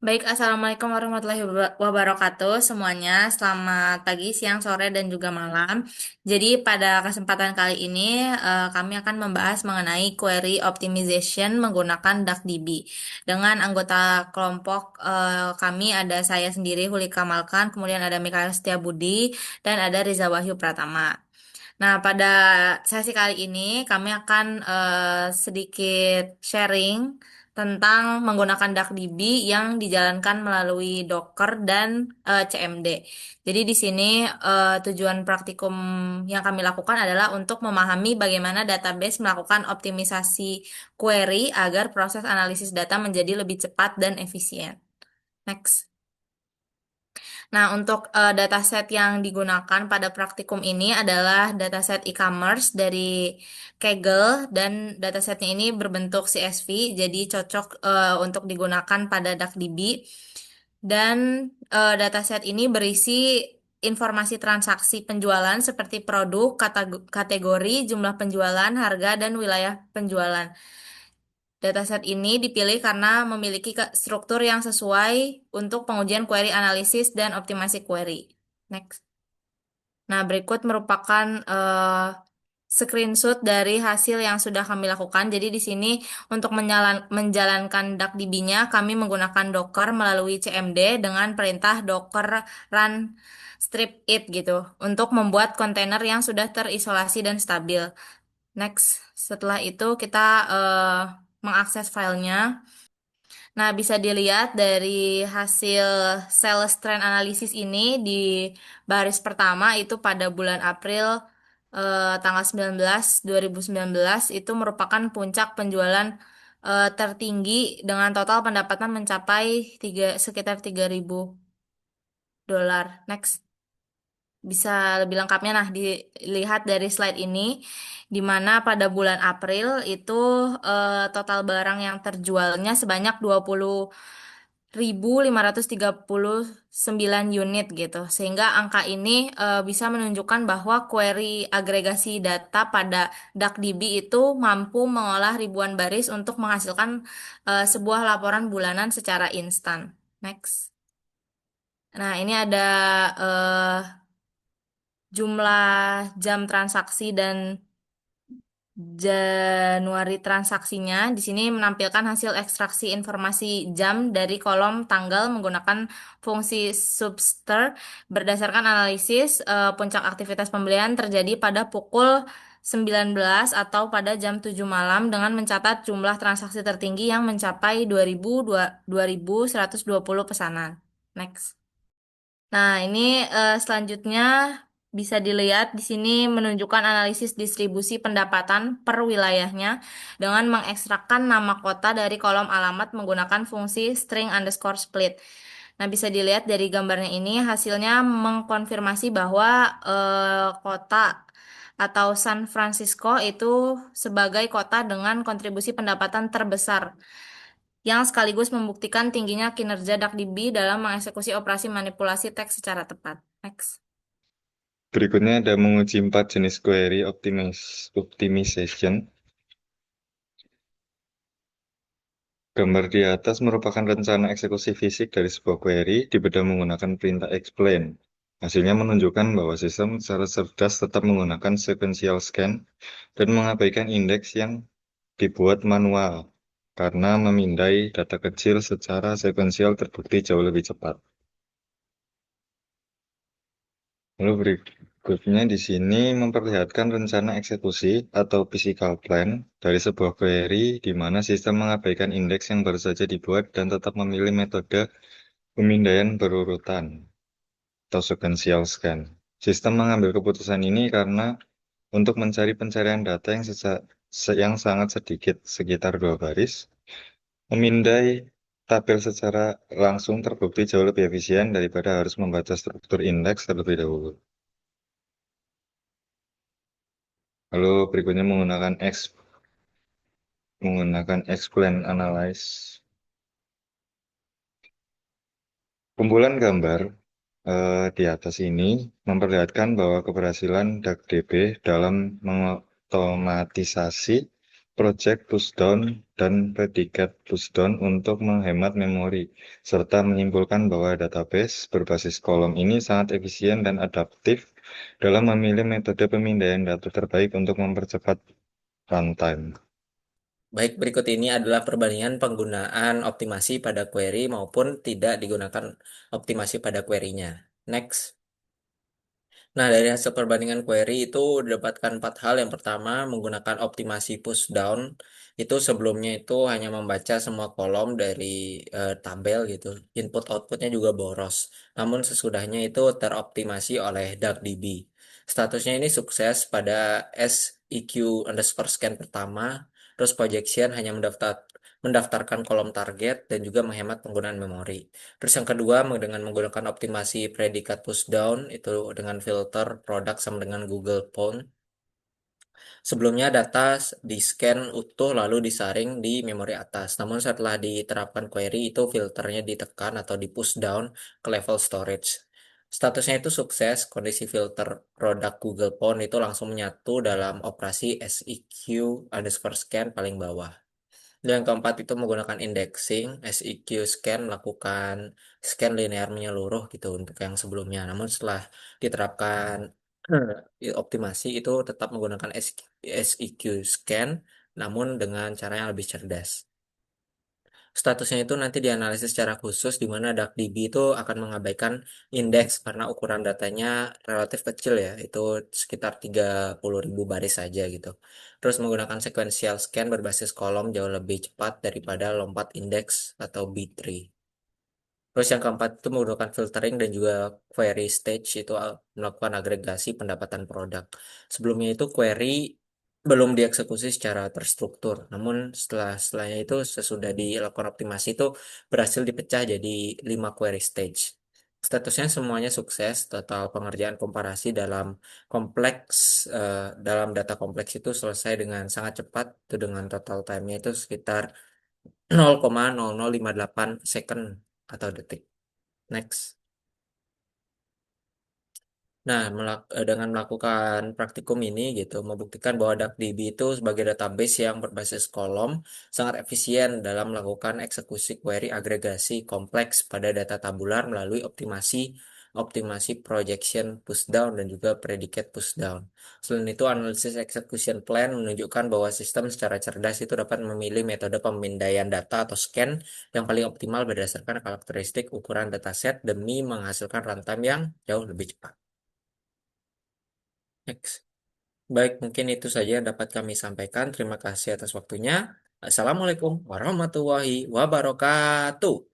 Baik, Assalamualaikum warahmatullahi wabarakatuh semuanya. Selamat pagi, siang, sore, dan juga malam. Jadi pada kesempatan kali ini kami akan membahas mengenai query optimization menggunakan DuckDB. Dengan anggota kelompok kami ada saya sendiri, Huli Kamalkan, kemudian ada Mikael Setiabudi, dan ada Riza Wahyu Pratama. Nah, pada sesi kali ini kami akan sedikit sharing tentang menggunakan DuckDB yang dijalankan melalui Docker dan CMD. Jadi di sini tujuan praktikum yang kami lakukan adalah untuk memahami bagaimana database melakukan optimisasi query agar proses analisis data menjadi lebih cepat dan efisien. Next. Nah, untuk dataset yang digunakan pada praktikum ini adalah dataset e-commerce dari Kaggle dan datasetnya ini berbentuk CSV, jadi cocok untuk digunakan pada DuckDB. Dan dataset ini berisi informasi transaksi penjualan seperti produk, kategori, jumlah penjualan, harga, dan wilayah penjualan. Dataset ini dipilih karena memiliki struktur yang sesuai untuk pengujian query analisis dan optimasi query. Next. Nah, berikut merupakan screenshot dari hasil yang sudah kami lakukan. Jadi di sini untuk menjalankan DuckDB-nya kami menggunakan Docker melalui CMD dengan perintah docker run strip it gitu untuk membuat kontainer yang sudah terisolasi dan stabil. Next, setelah itu kita mengakses filenya. Nah, bisa dilihat dari hasil sales trend analysis ini di baris pertama itu pada bulan April tanggal 19 2019 itu merupakan puncak penjualan tertinggi dengan total pendapatan mencapai sekitar 3.000 dolar. Next. Bisa lebih lengkapnya nah dilihat dari slide ini di mana pada bulan April itu total barang yang terjualnya sebanyak 20.539 unit gitu. Sehingga angka ini bisa menunjukkan bahwa query agregasi data pada DuckDB itu mampu mengolah ribuan baris untuk menghasilkan sebuah laporan bulanan secara instan. Next. Nah, ini ada eh, jumlah jam transaksi dan Januari transaksinya. Di sini menampilkan hasil ekstraksi informasi jam dari kolom tanggal menggunakan fungsi subster berdasarkan analisis puncak aktivitas pembelian terjadi pada pukul 19 atau pada jam 7 malam dengan mencatat jumlah transaksi tertinggi yang mencapai 2.120 pesanan. Next. Nah, ini selanjutnya bisa dilihat di sini menunjukkan analisis distribusi pendapatan per wilayahnya dengan mengekstrakkan nama kota dari kolom alamat menggunakan fungsi string underscore split. Nah, bisa dilihat dari gambarnya ini hasilnya mengkonfirmasi bahwa kota atau San Francisco itu sebagai kota dengan kontribusi pendapatan terbesar yang sekaligus membuktikan tingginya kinerja DuckDB dalam mengeksekusi operasi manipulasi teks secara tepat. Next. Berikutnya ada menguji 4 jenis query optimization. Gambar di atas merupakan rencana eksekusi fisik dari sebuah query dibedah menggunakan perintah explain. Hasilnya menunjukkan bahwa sistem secara cerdas tetap menggunakan sequential scan dan mengabaikan indeks yang dibuat manual karena memindai data kecil secara sekuensial terbukti jauh lebih cepat. Lalu berikutnya di sini memperlihatkan rencana eksekusi atau physical plan dari sebuah query di mana sistem mengabaikan indeks yang baru saja dibuat dan tetap memilih metode pemindaian berurutan atau sequential scan. Sistem mengambil keputusan ini karena untuk mencari pencarian data yang sangat sedikit, sekitar 2 baris, memindai tabel secara langsung terbukti jauh lebih efisien daripada harus membaca struktur indeks terlebih dahulu. Lalu berikutnya menggunakan explain analyze. Kumpulan gambar di atas ini memperlihatkan bahwa keberhasilan DuckDB dalam mengotomatisasi project pushdown dan predikat pushdown untuk menghemat memori, serta menyimpulkan bahwa database berbasis kolom ini sangat efisien dan adaptif dalam memilih metode pemindaian data terbaik untuk mempercepat runtime. Baik, berikut ini adalah perbandingan penggunaan optimasi pada query maupun tidak digunakan optimasi pada query-nya. Next. Nah, dari hasil perbandingan query itu didapatkan 4 hal. Yang pertama, menggunakan optimasi push down. Itu sebelumnya itu hanya membaca semua kolom dari tabel gitu. Input outputnya juga boros. Namun sesudahnya itu teroptimasi oleh DuckDB. Statusnya ini sukses pada SEQ_scan pertama. Terus projection hanya mendaftarkan kolom target dan juga menghemat penggunaan memori. Terus yang kedua, dengan menggunakan optimasi predikat pushdown itu dengan filter produk sama dengan Google Phone. Sebelumnya data di-scan utuh lalu disaring di memori atas. Namun setelah diterapkan query itu filternya ditekan atau di push down ke level storage. Statusnya itu sukses, kondisi filter produk Google Phone itu langsung menyatu dalam operasi SEQ_scan paling bawah. Dan yang keempat itu menggunakan indexing, SEQ scan melakukan scan linear menyeluruh gitu untuk yang sebelumnya. Namun setelah diterapkan optimasi itu tetap menggunakan SEQ scan, namun dengan cara yang lebih cerdas. Statusnya itu nanti dianalisis secara khusus di mana DuckDB itu akan mengabaikan indeks karena ukuran datanya relatif kecil ya, itu sekitar 30.000 baris saja gitu. Terus menggunakan sequential scan berbasis kolom jauh lebih cepat daripada lompat indeks atau B-tree. Terus yang keempat itu menggunakan filtering dan juga query stage itu melakukan agregasi pendapatan produk. Sebelumnya itu query belum dieksekusi secara terstruktur. Namun setelahnya itu sesudah dilakukan optimasi itu berhasil dipecah jadi 5 query stage. Statusnya semuanya sukses. Total pengerjaan komparasi dalam data kompleks itu selesai dengan sangat cepat. Itu dengan total time-nya itu sekitar 0,0058 second atau detik. Next. Nah, dengan melakukan praktikum ini gitu, membuktikan bahwa DuckDB itu sebagai database yang berbasis kolom sangat efisien dalam melakukan eksekusi query agregasi kompleks pada data tabular melalui optimasi projection pushdown dan juga predicate pushdown. Selain itu, analisis execution plan menunjukkan bahwa sistem secara cerdas itu dapat memilih metode pemindaian data atau scan yang paling optimal berdasarkan karakteristik ukuran dataset demi menghasilkan runtime yang jauh lebih cepat. Next. Baik, mungkin itu saja yang dapat kami sampaikan. Terima kasih atas waktunya. Assalamualaikum warahmatullahi wabarakatuh.